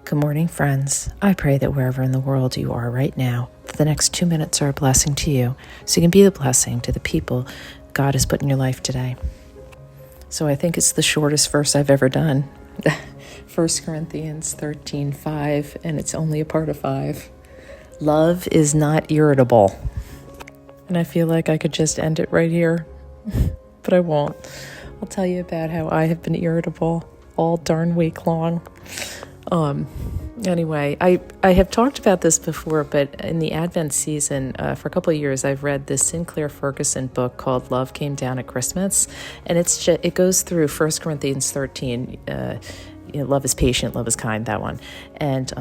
Good morning, friends. I pray that wherever in the world you are right now, the next 2 minutes are a blessing to you, so you can be the blessing to the people God has put in your life today. So I think it's the shortest verse I've ever done. 1 Corinthians 13:5, and it's only a part of 5. Love is not irritable. And I feel like I could just end it right here, but I won't. I'll tell you about how I have been irritable all darn week long. Anyway, I have talked about this before, but in the Advent season, for a couple of years, I've read this Sinclair Ferguson book called Love Came Down at Christmas. And it goes through 1 Corinthians 13, love is patient, love is kind, that one. And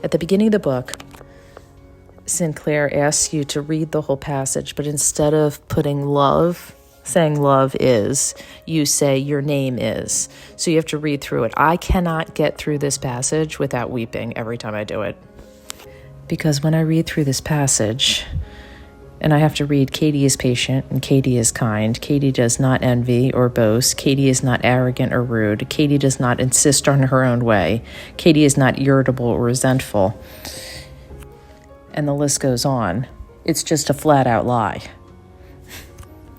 at the beginning of the book, Sinclair asks you to read the whole passage, but instead of saying love is, you say your name is. So you have to read through it. I cannot get through this passage without weeping every time I do it. Because when I read through this passage, and I have to read, Katie is patient and Katie is kind. Katie does not envy or boast. Katie is not arrogant or rude. Katie does not insist on her own way. Katie is not irritable or resentful. And the list goes on. It's just a flat out lie.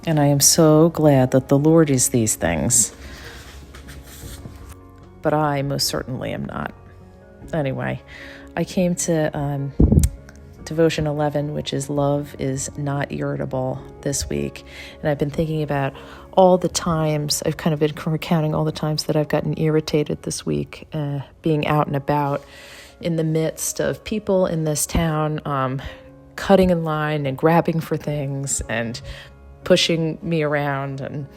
And I am so glad that the Lord is these things. But I most certainly am not. Anyway, I came to Devotion 11, which is Love is Not Irritable, this week. And I've been thinking about all the times, I've kind of been recounting all the times that I've gotten irritated this week, being out and about in the midst of people in this town cutting in line and grabbing for things and pushing me around. And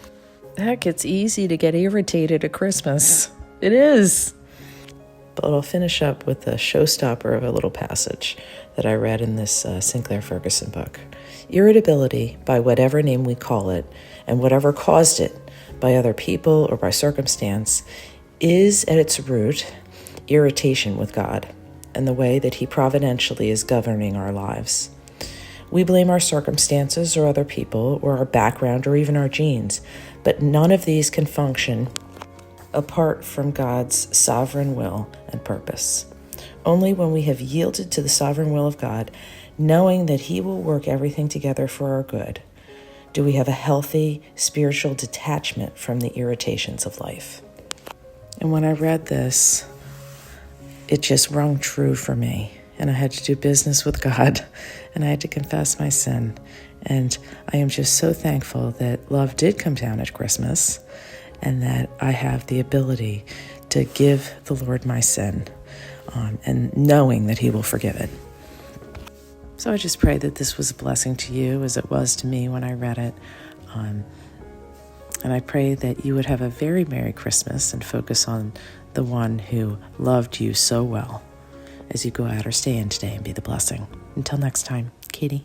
heck, it's easy to get irritated at Christmas. It is. But I'll finish up with a showstopper of a little passage that I read in this Sinclair Ferguson book. Irritability, by whatever name we call it, and whatever caused it, by other people or by circumstance, is at its root irritation with God and the way that He providentially is governing our lives. We blame our circumstances or other people or our background or even our genes, but none of these can function apart from God's sovereign will and purpose. Only when we have yielded to the sovereign will of God, knowing that He will work everything together for our good, do we have a healthy spiritual detachment from the irritations of life. And when I read this, it just rung true for me. And I had to do business with God, and I had to confess my sin. And I am just so thankful that love did come down at Christmas, and that I have the ability to give the Lord my sin, and knowing that He will forgive it. So I just pray that this was a blessing to you as it was to me when I read it. And I pray that you would have a very Merry Christmas and focus on the one who loved you so well as you go out or stay in today and be the blessing. Until next time, Katie.